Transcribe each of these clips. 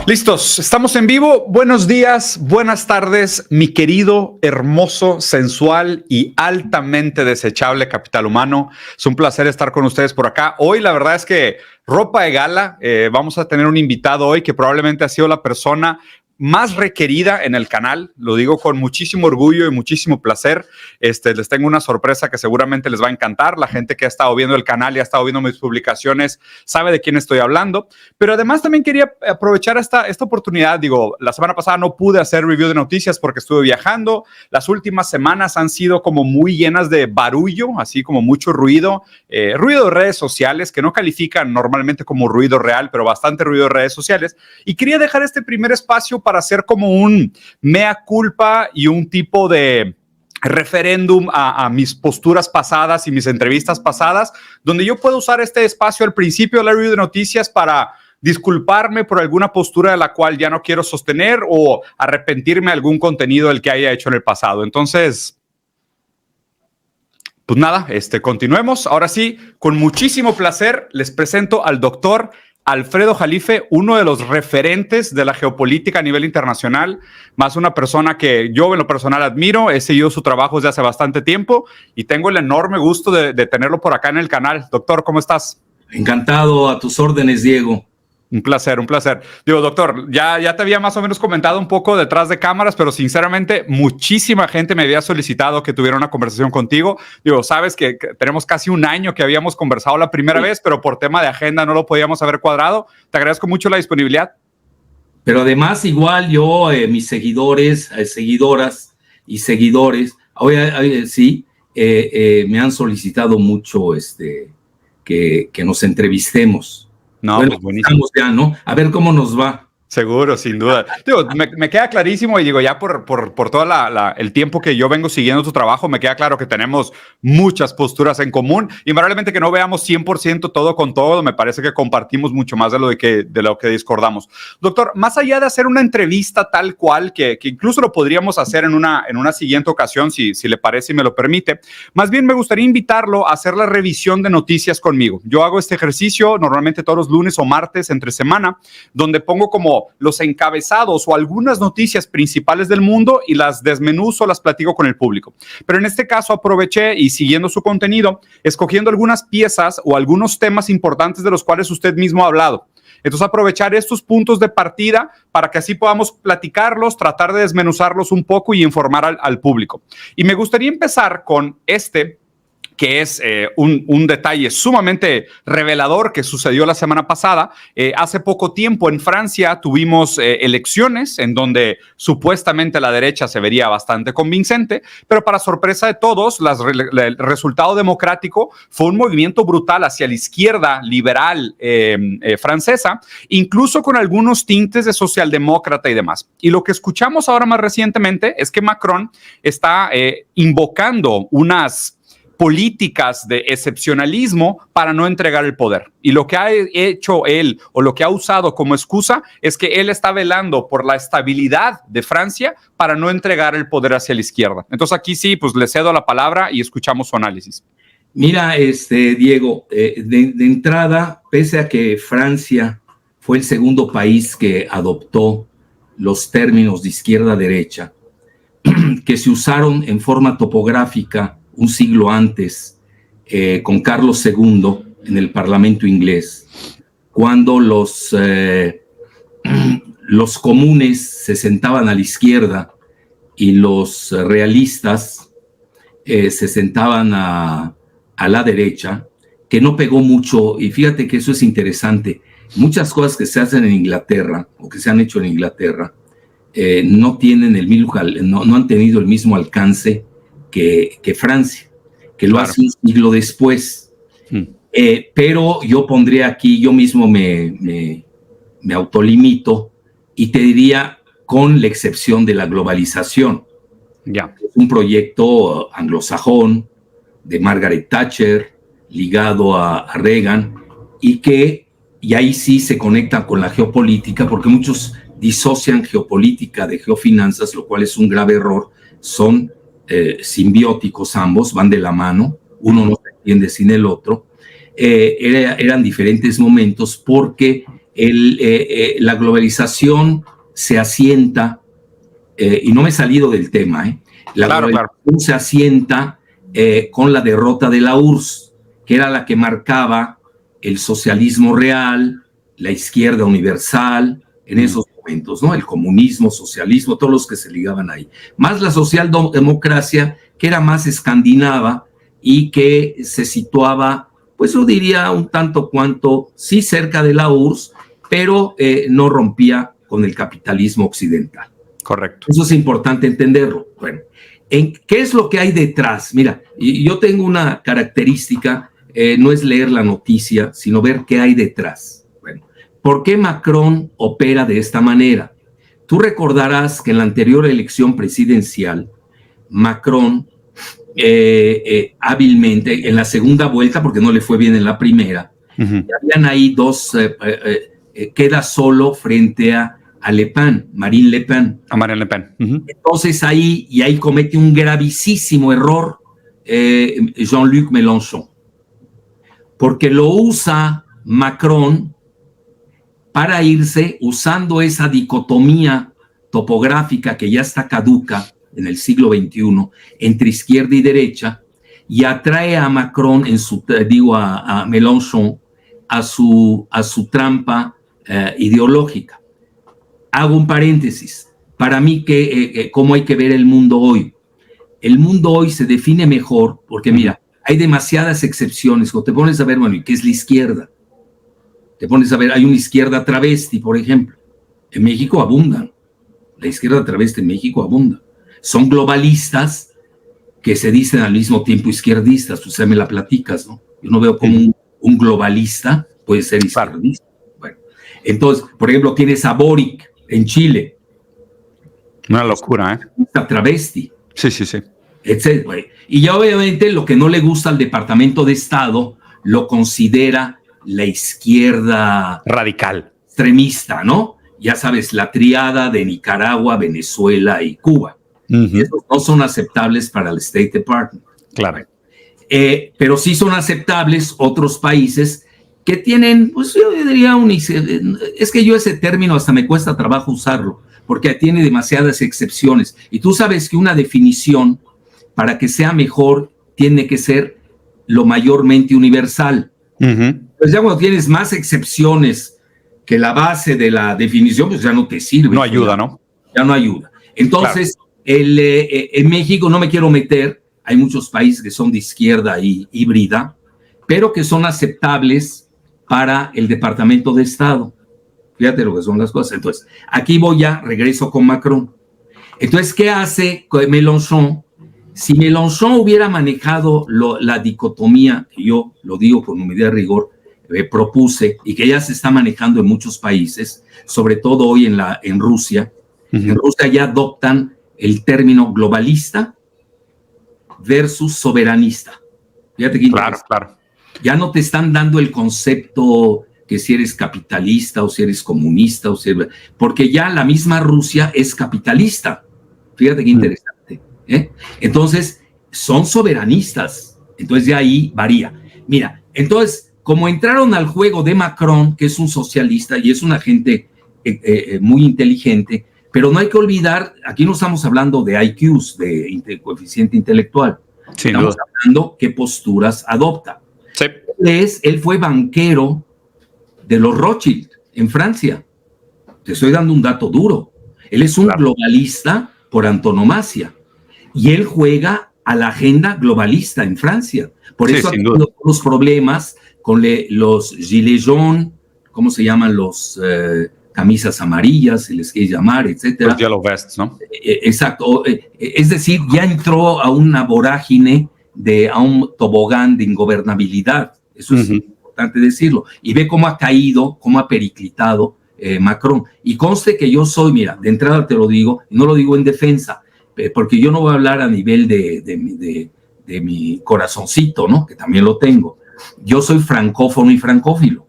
Listos, estamos en vivo. Buenos días, buenas tardes, mi querido, hermoso, sensual y altamente desechable capital humano. Es un placer estar con ustedes por acá. Hoy la verdad es que ropa de gala. Vamos a tener un invitado hoy que probablemente ha sido la persona más requerida en el canal. Lo digo con muchísimo orgullo y muchísimo placer. Les tengo una sorpresa que seguramente les va a encantar. La gente que ha estado viendo el canal y ha estado viendo mis publicaciones sabe de quién estoy hablando. Pero además también quería aprovechar esta oportunidad. Digo, la semana pasada no pude hacer review de noticias porque estuve viajando. Las últimas semanas han sido como muy llenas de barullo, así como mucho ruido. Ruido de redes sociales que no califican normalmente como ruido real, pero bastante ruido de redes sociales. Y quería dejar este primer espacio para hacer como un mea culpa y un tipo de referéndum a mis posturas pasadas y mis entrevistas pasadas, donde yo puedo usar este espacio al principio de la review de noticias para disculparme por alguna postura de la cual ya no quiero sostener o arrepentirme de algún contenido del que haya hecho en el pasado. Entonces, pues nada, continuemos. Ahora sí, con muchísimo placer les presento al doctor Alfredo Jalife, uno de los referentes de la geopolítica a nivel internacional, más una persona que yo en lo personal admiro. He seguido su trabajo desde hace bastante tiempo y tengo el enorme gusto de tenerlo por acá en el canal. Doctor, ¿cómo estás? Encantado, a tus órdenes, Diego. Un placer, un placer. Digo, doctor, ya te había más o menos comentado un poco detrás de cámaras, pero sinceramente muchísima gente me había solicitado que tuviera una conversación contigo. Digo, sabes que tenemos casi un año que habíamos conversado la primera vez, pero por tema de agenda no lo podíamos haber cuadrado. Te agradezco mucho la disponibilidad. Pero además, igual yo, mis seguidores, seguidoras y seguidores, sí, me han solicitado mucho que nos entrevistemos. No, bueno, pues buenísimo. Ya, ¿no? A ver cómo nos va. Seguro, sin duda. Digo, me queda clarísimo y digo, ya por todo el tiempo que yo vengo siguiendo tu trabajo, me queda claro que tenemos muchas posturas en común y probablemente que no veamos 100% todo con todo, me parece que compartimos mucho más de lo que discordamos. Doctor, más allá de hacer una entrevista tal cual, que incluso lo podríamos hacer en una siguiente ocasión, si le parece y me lo permite, más bien me gustaría invitarlo a hacer la revisión de noticias conmigo. Yo hago este ejercicio normalmente todos los lunes o martes entre semana, donde pongo como los encabezados o algunas noticias principales del mundo y las desmenuzo, las platico con el público. Pero en este caso aproveché y siguiendo su contenido, escogiendo algunas piezas o algunos temas importantes de los cuales usted mismo ha hablado. Entonces aprovechar estos puntos de partida para que así podamos platicarlos, tratar de desmenuzarlos un poco y informar al público. Y me gustaría empezar con que es un detalle sumamente revelador que sucedió la semana pasada. Hace poco tiempo en Francia tuvimos elecciones en donde supuestamente la derecha se vería bastante convincente, pero para sorpresa de todos, el resultado democrático fue un movimiento brutal hacia la izquierda liberal francesa, incluso con algunos tintes de socialdemócrata y demás. Y lo que escuchamos ahora más recientemente es que Macron está invocando unas políticas de excepcionalismo para no entregar el poder. Y lo que ha hecho él o lo que ha usado como excusa es que él está velando por la estabilidad de Francia para no entregar el poder hacia la izquierda. Entonces aquí sí, pues le cedo la palabra y escuchamos su análisis. Mira, Diego, de entrada, pese a que Francia fue el segundo país que adoptó los términos de izquierda-derecha, que se usaron en forma topográfica un siglo antes, con Carlos II en el Parlamento inglés, cuando los comunes se sentaban a la izquierda y los realistas se sentaban a la derecha, que no pegó mucho. Y fíjate que eso es interesante. Muchas cosas que se hacen en Inglaterra o que se han hecho en Inglaterra no han tenido el mismo alcance que Francia, que lo hace un siglo después. Pero yo pondría aquí, yo mismo me autolimito y te diría, con la excepción de la globalización. Es un proyecto anglosajón de Margaret Thatcher, ligado a Reagan, y ahí sí se conecta con la geopolítica, porque muchos disocian geopolítica de geofinanzas, lo cual es un grave error. Son simbióticos ambos, van de la mano, uno no se entiende sin el otro. Eran diferentes momentos porque La globalización se asienta, y no me he salido del tema, la globalización se asienta con la derrota de la URSS, que era la que marcaba el socialismo real, la izquierda universal, en esos momentos, ¿no? El comunismo, socialismo, todos los que se ligaban ahí. Más la socialdemocracia, que era más escandinava y que se situaba, pues yo diría un tanto cuanto, sí cerca de la URSS, pero no rompía con el capitalismo occidental. Correcto. Eso es importante entenderlo. Bueno, ¿qué es lo que hay detrás? Mira, yo tengo una característica, no es leer la noticia, sino ver qué hay detrás. Bueno, ¿por qué Macron opera de esta manera? Tú recordarás que en la anterior elección presidencial, Macron hábilmente, en la segunda vuelta, porque no le fue bien en la primera, habían ahí dos, queda solo frente a Le Pen, Marine Le Pen. A Marine Le Pen. Entonces ahí comete un gravísimo error Jean-Luc Mélenchon, porque lo usa Macron para irse usando esa dicotomía topográfica que ya está caduca en el siglo XXI entre izquierda y derecha, y atrae a Macron a Mélenchon a su trampa ideológica. Hago un paréntesis. Para mí, ¿cómo hay que ver el mundo hoy? El mundo hoy se define mejor porque, mira, hay demasiadas excepciones. Cuando te pones a ver, bueno, ¿y qué es la izquierda? Te pones a ver, hay una izquierda travesti, por ejemplo. En México abundan. La izquierda travesti en México abunda. Son globalistas que se dicen al mismo tiempo izquierdistas. Tú me la platicas, ¿no? Yo no veo como un globalista puede ser izquierdista. Bueno, entonces, por ejemplo, tienes a Boric en Chile. Una locura, ¿eh? Travesti. Sí, sí, sí. Etcétera. Y ya obviamente lo que no le gusta al Departamento de Estado lo considera la izquierda radical, extremista, ¿no? Ya sabes, la triada de Nicaragua, Venezuela y Cuba. Y esos no son aceptables para el State Department. Claro. Pero sí son aceptables otros países que tienen, pues yo diría, es que yo ese término hasta me cuesta trabajo usarlo, porque tiene demasiadas excepciones. Y tú sabes que una definición, para que sea mejor, tiene que ser lo mayormente universal. Pues ya cuando tienes más excepciones que la base de la definición, pues ya no te sirve. No ayuda, ¿no? Ya no ayuda. Entonces, claro. En México no me quiero meter, hay muchos países que son de izquierda y híbrida, pero que son aceptables para el Departamento de Estado. Fíjate lo que son las cosas. Entonces, aquí regreso con Macron. Entonces, ¿qué hace Mélenchon? Si Mélenchon hubiera manejado la dicotomía, que yo lo digo con humildad y rigor, propuse, y que ya se está manejando en muchos países, sobre todo hoy en Rusia, en Rusia ya adoptan el término globalista versus soberanista. Fíjate que claro, claro. Ya no te están dando el concepto que si eres capitalista o si eres comunista, porque ya la misma Rusia es capitalista. Fíjate qué interesante. Entonces, son soberanistas. Entonces, de ahí varía. Mira, entonces, como entraron al juego de Macron, que es un socialista y es una gente muy inteligente, pero no hay que olvidar, aquí no estamos hablando de IQs, de coeficiente intelectual. Sin estamos duda. hablando qué posturas adopta. Sí. Él fue banquero de los Rothschild en Francia. Te estoy dando un dato duro. Él es un globalista por antonomasia y él juega a la agenda globalista en Francia. Por eso ha tenido los problemas con los gilets jaunes, ¿cómo se llaman? Los camisas amarillas, si les quieres llamar, etcétera. Los yellow vests, ¿no? Exacto. Es decir, ya entró a una vorágine, a un tobogán de ingobernabilidad. Eso es importante decirlo. Y ve cómo ha caído, cómo ha periclitado Macron. Y conste que yo soy, mira, de entrada te lo digo, y no lo digo en defensa, porque yo no voy a hablar a nivel de mi corazoncito, ¿no? Que también lo tengo. Yo soy francófono y francófilo.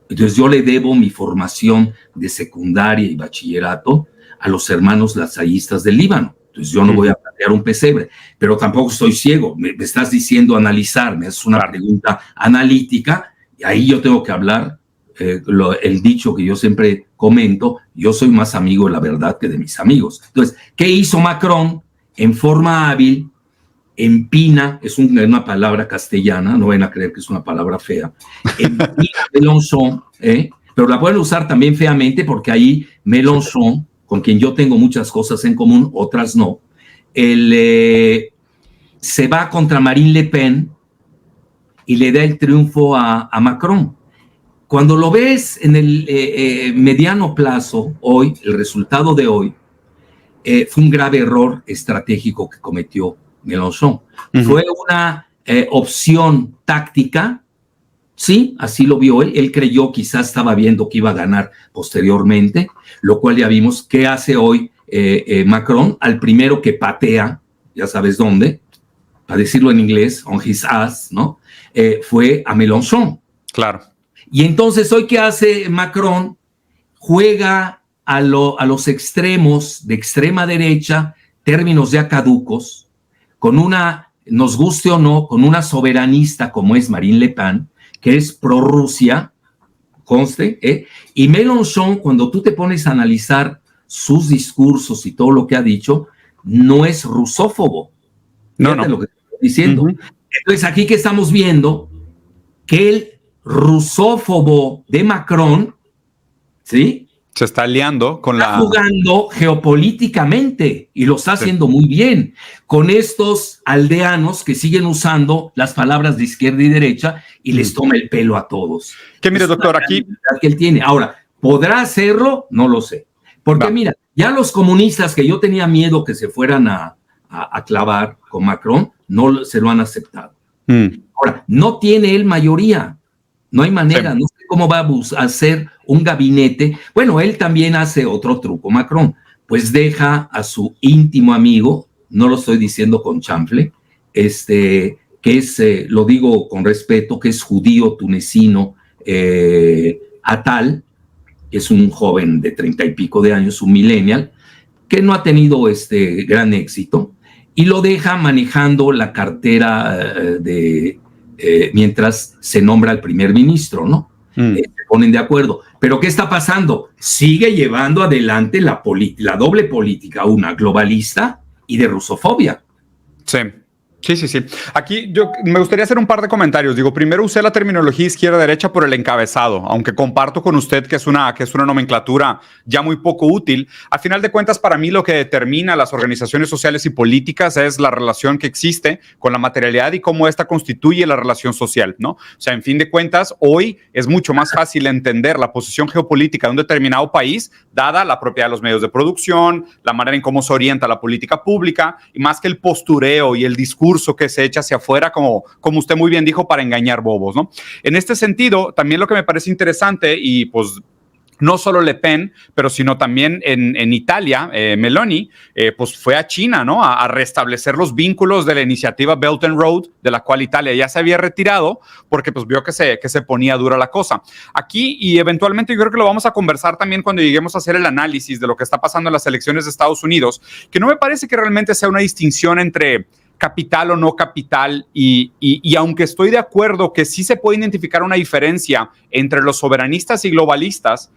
Entonces yo le debo mi formación de secundaria y bachillerato a los hermanos lasayistas del Líbano. Entonces yo no voy a plantear un pesebre, pero tampoco estoy ciego. Me estás diciendo analizar, me haces una pregunta analítica, y ahí yo tengo que hablar el dicho que yo siempre comento, yo soy más amigo de la verdad que de mis amigos. Entonces, ¿qué hizo Macron? En forma hábil, empina, es una palabra castellana, no van a creer que es una palabra fea, empina Mélenchon, pero la pueden usar también feamente porque ahí Mélenchon, con quien yo tengo muchas cosas en común, otras no, se va contra Marine Le Pen y le da el triunfo a Macron. Cuando lo ves en el mediano plazo, hoy, el resultado de hoy, fue un grave error estratégico que cometió Mélenchon. Fue una opción táctica, sí, así lo vio él. Él creyó, quizás estaba viendo que iba a ganar posteriormente, lo cual ya vimos. ¿Qué hace hoy Macron? Al primero que patea, ya sabes dónde, para decirlo en inglés, on his ass, ¿no? Fue a Mélenchon. Claro. Y entonces hoy, ¿qué hace Macron? Juega a los extremos de extrema derecha, términos ya caducos, con una, nos guste o no, con una soberanista como es Marine Le Pen, que es pro-Rusia, conste, y Mélenchon, cuando tú te pones a analizar sus discursos y todo lo que ha dicho, no es rusófobo. Fíjate lo que estoy diciendo. Entonces, aquí que estamos viendo que el rusófobo de Macron, ¿sí? Se está aliando con está jugando geopolíticamente y lo está haciendo muy bien con estos aldeanos que siguen usando las palabras de izquierda y derecha y les toma el pelo a todos. Que mire, doctor, aquí que él tiene. Ahora, ¿podrá hacerlo? No lo sé. Porque mira, ya los comunistas que yo tenía miedo que se fueran a clavar con Macron, no se lo han aceptado. Ahora, no tiene él mayoría. No hay manera, no sé cómo va a hacer un gabinete. Bueno, él también hace otro truco, Macron, pues deja a su íntimo amigo, no lo estoy diciendo con chanfle, que es, lo digo con respeto, que es judío tunecino, Atal, que es un joven de 30 y pico de años, un millennial, que no ha tenido gran éxito, y lo deja manejando la cartera mientras se nombra al primer ministro, ¿no? Se ponen de acuerdo. Pero ¿qué está pasando? Sigue llevando adelante la doble política, una globalista y de rusofobia. Sí. Sí. Aquí yo me gustaría hacer un par de comentarios. Digo, primero usé la terminología izquierda-derecha por el encabezado, aunque comparto con usted que es una nomenclatura ya muy poco útil. Al final de cuentas, para mí lo que determina las organizaciones sociales y políticas es la relación que existe con la materialidad y cómo esta constituye la relación social, ¿no? O sea, en fin de cuentas, hoy es mucho más fácil entender la posición geopolítica de un determinado país, dada la propiedad de los medios de producción, la manera en cómo se orienta la política pública, y más que el postureo y el discurso que se echa hacia afuera, como usted muy bien dijo, para engañar bobos, ¿no? En este sentido, también lo que me parece interesante, y pues no solo Le Pen, pero sino también en Italia, Meloni, pues fue a China, ¿no? A restablecer los vínculos de la iniciativa Belt and Road, de la cual Italia ya se había retirado, porque pues vio que se ponía dura la cosa. Aquí, y eventualmente yo creo que lo vamos a conversar también cuando lleguemos a hacer el análisis de lo que está pasando en las elecciones de Estados Unidos, que no me parece que realmente sea una distinción entre capital o no capital, y aunque estoy de acuerdo que sí se puede identificar una diferencia entre los soberanistas y globalistas,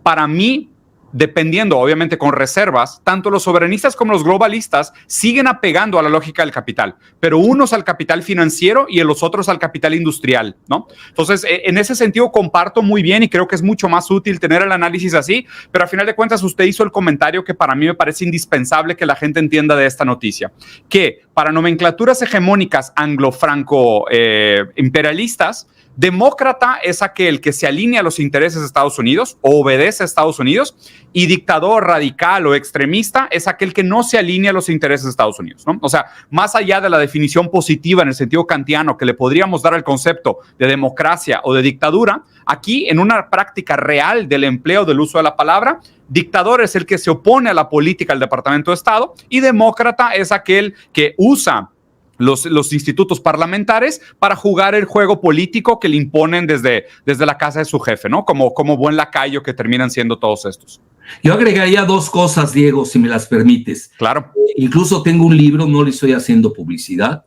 para mí, dependiendo, obviamente con reservas, tanto los soberanistas como los globalistas siguen apegando a la lógica del capital, pero unos al capital financiero y los otros al capital industrial, ¿no? Entonces, en ese sentido comparto muy bien y creo que es mucho más útil tener el análisis así, pero al final de cuentas usted hizo el comentario que para mí me parece indispensable que la gente entienda de esta noticia, que para nomenclaturas hegemónicas anglo-franco-imperialistas, demócrata es aquel que se alinea a los intereses de Estados Unidos o obedece a Estados Unidos, y dictador radical o extremista es aquel que no se alinea a los intereses de Estados Unidos, ¿no? O sea, más allá de la definición positiva en el sentido kantiano que le podríamos dar al concepto de democracia o de dictadura, aquí en una práctica real del empleo del uso de la palabra, dictador es el que se opone a la política del Departamento de Estado y demócrata es aquel que usa los institutos parlamentares para jugar el juego político que le imponen desde la casa de su jefe, ¿no? Como buen lacayo que terminan siendo todos estos. Yo agregaría dos cosas, Diego, si me las permites. Claro. Incluso tengo un libro, no le estoy haciendo publicidad,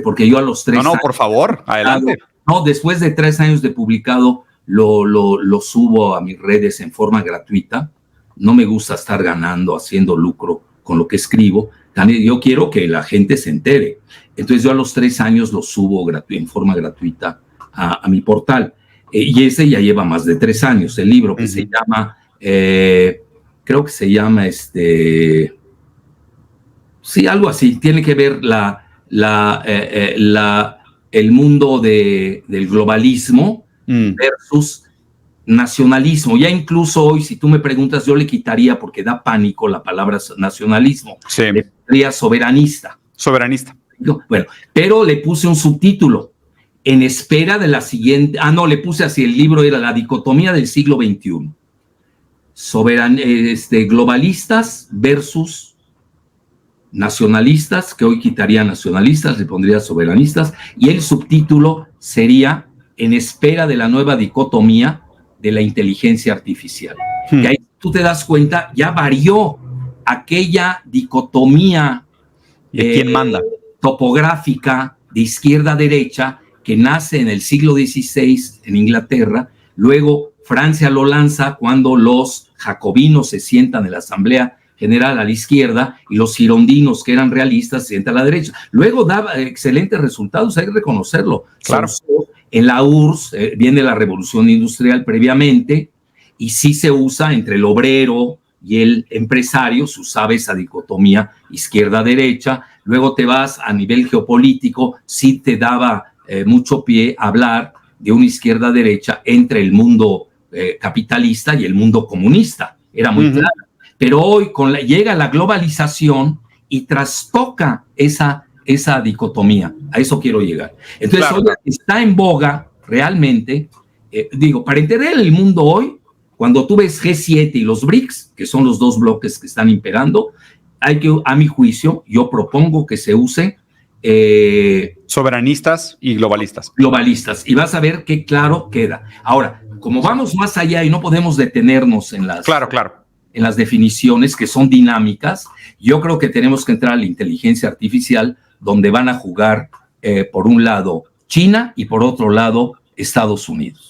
porque yo a los 3 años... No, por favor, adelante. No, después de 3 años de publicado, lo subo a mis redes en forma gratuita. No me gusta estar ganando, haciendo lucro con lo que escribo. También yo quiero que la gente se entere. Entonces yo a los 3 años lo subo en forma gratuita a mi portal. Y ese ya lleva más de 3 años, el libro que se llama, creo que se llama, sí, algo así. Tiene que ver el mundo del globalismo versus nacionalismo. Ya incluso hoy, si tú me preguntas, yo le quitaría, porque da pánico la palabra nacionalismo, sí. Le pondría soberanista. Soberanista. Bueno, pero le puse un subtítulo, en espera de la siguiente, le puse así, el libro era La dicotomía del siglo XXI. Globalistas versus nacionalistas, que hoy quitaría nacionalistas, le pondría soberanistas, y el subtítulo sería En espera de la nueva dicotomía de la inteligencia artificial. Que ahí tú te das cuenta, ya varió aquella dicotomía ¿quién manda? Topográfica de izquierda a derecha que nace en el siglo XVI en Inglaterra. Luego Francia lo lanza cuando los jacobinos se sientan en la Asamblea General a la izquierda y los girondinos, que eran realistas, se sientan a la derecha. Luego daba excelentes resultados, hay que reconocerlo. Claro. En la URSS viene la Revolución Industrial previamente, y sí se usa entre el obrero y el empresario, se usaba esa dicotomía izquierda-derecha. Luego te vas a nivel geopolítico, sí te daba mucho pie a hablar de una izquierda-derecha entre el mundo capitalista y el mundo comunista. Era muy claro. Pero hoy llega la globalización y trastoca esa dicotomía. A eso quiero llegar. Entonces, claro, hoy está en boga realmente, para entender el mundo hoy, cuando tú ves G7 y los BRICS, que son los 2 bloques que están imperando, hay que, a mi juicio, yo propongo que se use soberanistas y globalistas. Globalistas. Y vas a ver qué claro queda. Ahora, como vamos más allá y no podemos detenernos en las... Claro. En las definiciones que son dinámicas, yo creo que tenemos que entrar a la inteligencia artificial, donde van a jugar, por un lado, China y por otro lado, Estados Unidos.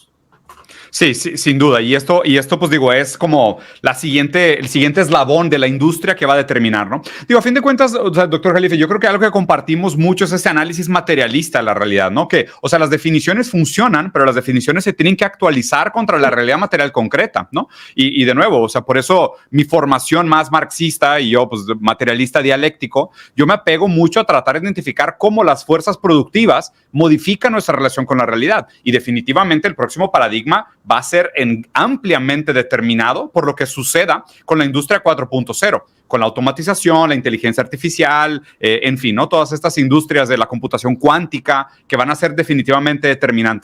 Sí, sin duda. Y esto, pues digo, es como el siguiente eslabón de la industria que va a determinar, ¿no? Digo, a fin de cuentas, o sea, doctor Jalife, yo creo que algo que compartimos mucho es ese análisis materialista de la realidad, ¿no? Que, o sea, las definiciones funcionan, pero las definiciones se tienen que actualizar contra la realidad material concreta, ¿no? Y de nuevo, o sea, por eso mi formación más marxista y yo, pues, materialista dialéctico, yo me apego mucho a tratar de identificar cómo las fuerzas productivas modifican nuestra relación con la realidad. Y definitivamente el próximo paradigma va a ser ampliamente determinado por lo que suceda con la industria 4.0, con la automatización, la inteligencia artificial, en fin, ¿no? Todas estas industrias de la computación cuántica que van a ser definitivamente determinantes.